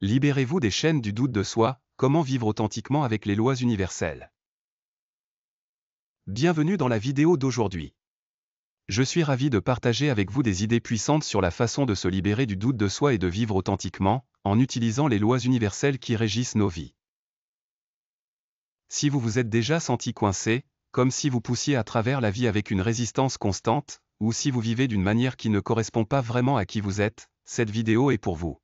Libérez-vous des chaînes du doute de soi, comment vivre authentiquement avec les lois universelles. Bienvenue dans la vidéo d'aujourd'hui. Je suis ravi de partager avec vous des idées puissantes sur la façon de se libérer du doute de soi et de vivre authentiquement, en utilisant les lois universelles qui régissent nos vies. Si vous vous êtes déjà senti coincé, comme si vous poussiez à travers la vie avec une résistance constante, ou si vous vivez d'une manière qui ne correspond pas vraiment à qui vous êtes, cette vidéo est pour vous.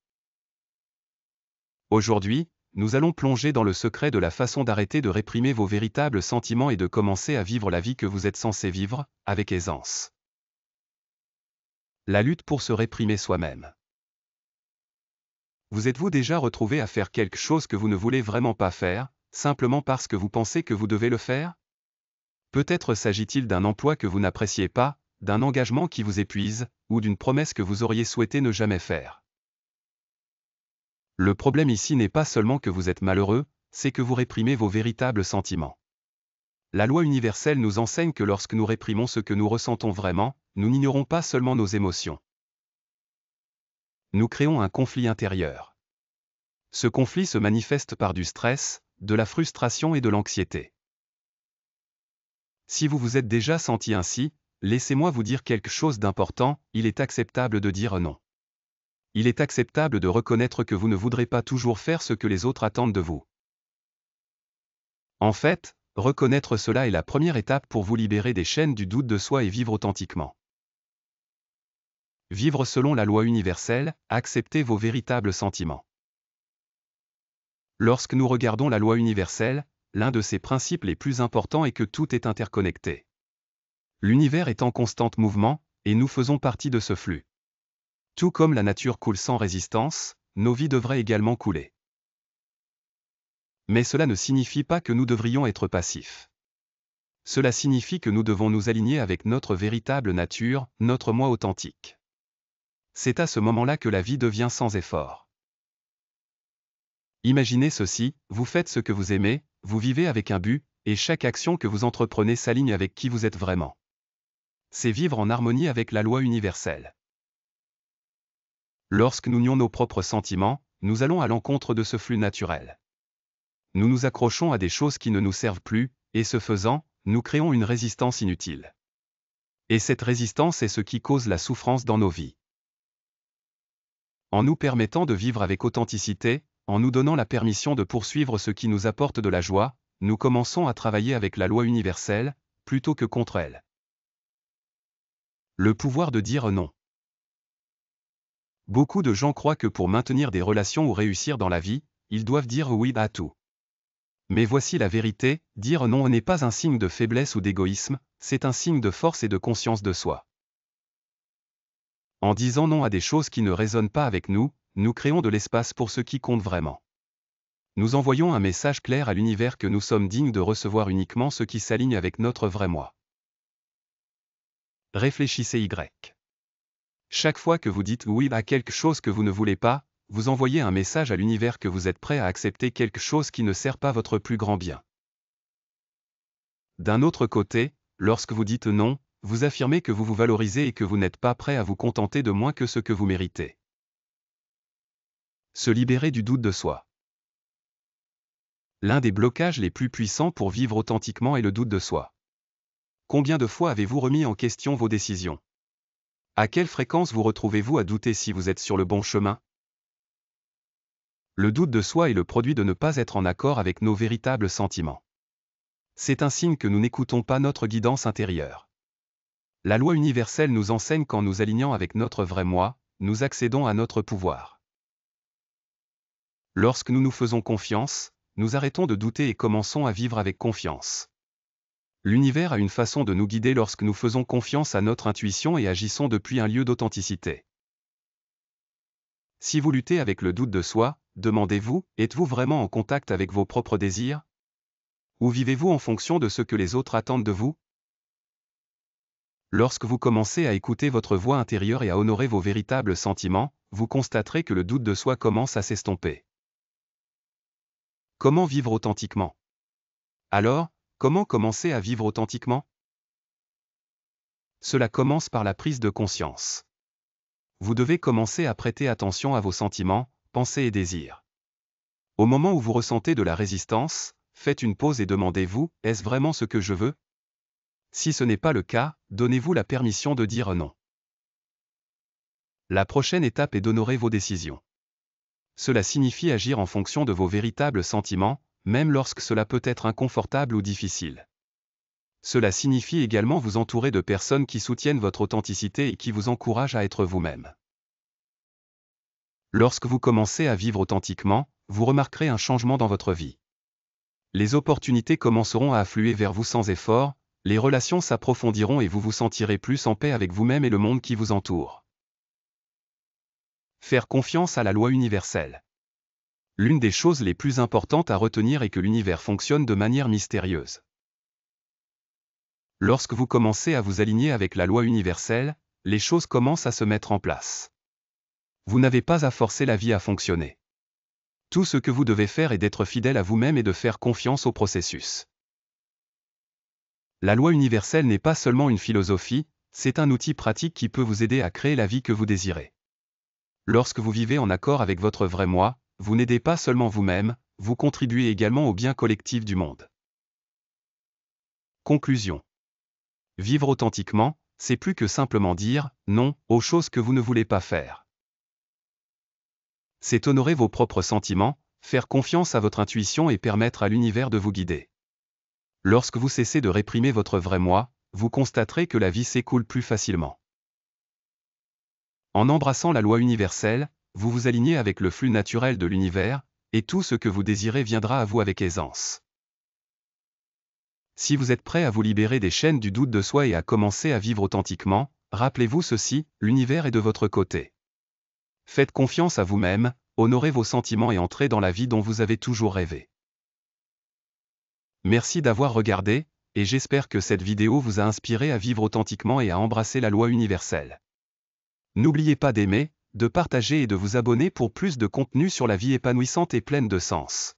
Aujourd'hui, nous allons plonger dans le secret de la façon d'arrêter de réprimer vos véritables sentiments et de commencer à vivre la vie que vous êtes censé vivre, avec aisance. La lutte pour se réprimer soi-même. Vous êtes-vous déjà retrouvé à faire quelque chose que vous ne voulez vraiment pas faire, simplement parce que vous pensez que vous devez le faire? Peut-être s'agit-il d'un emploi que vous n'appréciez pas, d'un engagement qui vous épuise, ou d'une promesse que vous auriez souhaité ne jamais faire. Le problème ici n'est pas seulement que vous êtes malheureux, c'est que vous réprimez vos véritables sentiments. La loi universelle nous enseigne que lorsque nous réprimons ce que nous ressentons vraiment, nous n'ignorons pas seulement nos émotions. Nous créons un conflit intérieur. Ce conflit se manifeste par du stress, de la frustration et de l'anxiété. Si vous vous êtes déjà senti ainsi, laissez-moi vous dire quelque chose d'important, il est acceptable de dire non. Il est acceptable de reconnaître que vous ne voudrez pas toujours faire ce que les autres attendent de vous. En fait, reconnaître cela est la première étape pour vous libérer des chaînes du doute de soi et vivre authentiquement. Vivre selon la loi universelle, acceptez vos véritables sentiments. Lorsque nous regardons la loi universelle, l'un de ses principes les plus importants est que tout est interconnecté. L'univers est en constant mouvement, et nous faisons partie de ce flux. Tout comme la nature coule sans résistance, nos vies devraient également couler. Mais cela ne signifie pas que nous devrions être passifs. Cela signifie que nous devons nous aligner avec notre véritable nature, notre moi authentique. C'est à ce moment-là que la vie devient sans effort. Imaginez ceci, vous faites ce que vous aimez, vous vivez avec un but, et chaque action que vous entreprenez s'aligne avec qui vous êtes vraiment. C'est vivre en harmonie avec la loi universelle. Lorsque nous nions nos propres sentiments, nous allons à l'encontre de ce flux naturel. Nous nous accrochons à des choses qui ne nous servent plus, et ce faisant, nous créons une résistance inutile. Et cette résistance est ce qui cause la souffrance dans nos vies. En nous permettant de vivre avec authenticité, en nous donnant la permission de poursuivre ce qui nous apporte de la joie, nous commençons à travailler avec la loi universelle, plutôt que contre elle. Le pouvoir de dire non. Beaucoup de gens croient que pour maintenir des relations ou réussir dans la vie, ils doivent dire oui à tout. Mais voici la vérité, dire non n'est pas un signe de faiblesse ou d'égoïsme, c'est un signe de force et de conscience de soi. En disant non à des choses qui ne résonnent pas avec nous, nous créons de l'espace pour ce qui compte vraiment. Nous envoyons un message clair à l'univers que nous sommes dignes de recevoir uniquement ce qui s'aligne avec notre vrai moi. Réfléchissez Y. Chaque fois que vous dites oui à quelque chose que vous ne voulez pas, vous envoyez un message à l'univers que vous êtes prêt à accepter quelque chose qui ne sert pas votre plus grand bien. D'un autre côté, lorsque vous dites non, vous affirmez que vous vous valorisez et que vous n'êtes pas prêt à vous contenter de moins que ce que vous méritez. Se libérer du doute de soi. L'un des blocages les plus puissants pour vivre authentiquement est le doute de soi. Combien de fois avez-vous remis en question vos décisions? À quelle fréquence vous retrouvez-vous à douter si vous êtes sur le bon chemin? Le doute de soi est le produit de ne pas être en accord avec nos véritables sentiments. C'est un signe que nous n'écoutons pas notre guidance intérieure. La loi universelle nous enseigne qu'en nous alignant avec notre vrai moi, nous accédons à notre pouvoir. Lorsque nous nous faisons confiance, nous arrêtons de douter et commençons à vivre avec confiance. L'univers a une façon de nous guider lorsque nous faisons confiance à notre intuition et agissons depuis un lieu d'authenticité. Si vous luttez avec le doute de soi, demandez-vous, êtes-vous vraiment en contact avec vos propres désirs? Ou vivez-vous en fonction de ce que les autres attendent de vous? Lorsque vous commencez à écouter votre voix intérieure et à honorer vos véritables sentiments, vous constaterez que le doute de soi commence à s'estomper. Comment vivre authentiquement? Alors, comment commencer à vivre authentiquement? Cela commence par la prise de conscience. Vous devez commencer à prêter attention à vos sentiments, pensées et désirs. Au moment où vous ressentez de la résistance, faites une pause et demandez-vous, est-ce vraiment ce que je veux? Si ce n'est pas le cas, donnez-vous la permission de dire non. La prochaine étape est d'honorer vos décisions. Cela signifie agir en fonction de vos véritables sentiments, même lorsque cela peut être inconfortable ou difficile. Cela signifie également vous entourer de personnes qui soutiennent votre authenticité et qui vous encouragent à être vous-même. Lorsque vous commencez à vivre authentiquement, vous remarquerez un changement dans votre vie. Les opportunités commenceront à affluer vers vous sans effort, les relations s'approfondiront et vous vous sentirez plus en paix avec vous-même et le monde qui vous entoure. Faire confiance à la loi universelle. L'une des choses les plus importantes à retenir est que l'univers fonctionne de manière mystérieuse. Lorsque vous commencez à vous aligner avec la loi universelle, les choses commencent à se mettre en place. Vous n'avez pas à forcer la vie à fonctionner. Tout ce que vous devez faire est d'être fidèle à vous-même et de faire confiance au processus. La loi universelle n'est pas seulement une philosophie, c'est un outil pratique qui peut vous aider à créer la vie que vous désirez. Lorsque vous vivez en accord avec votre vrai moi, vous n'aidez pas seulement vous-même, vous contribuez également au bien collectif du monde. Conclusion. Vivre authentiquement, c'est plus que simplement dire non aux choses que vous ne voulez pas faire. C'est honorer vos propres sentiments, faire confiance à votre intuition et permettre à l'univers de vous guider. Lorsque vous cessez de réprimer votre vrai moi, vous constaterez que la vie s'écoule plus facilement. En embrassant la loi universelle, vous vous alignez avec le flux naturel de l'univers, et tout ce que vous désirez viendra à vous avec aisance. Si vous êtes prêt à vous libérer des chaînes du doute de soi et à commencer à vivre authentiquement, rappelez-vous ceci, l'univers est de votre côté. Faites confiance à vous-même, honorez vos sentiments et entrez dans la vie dont vous avez toujours rêvé. Merci d'avoir regardé, et j'espère que cette vidéo vous a inspiré à vivre authentiquement et à embrasser la loi universelle. N'oubliez pas d'aimer, de partager et de vous abonner pour plus de contenu sur la vie épanouissante et pleine de sens.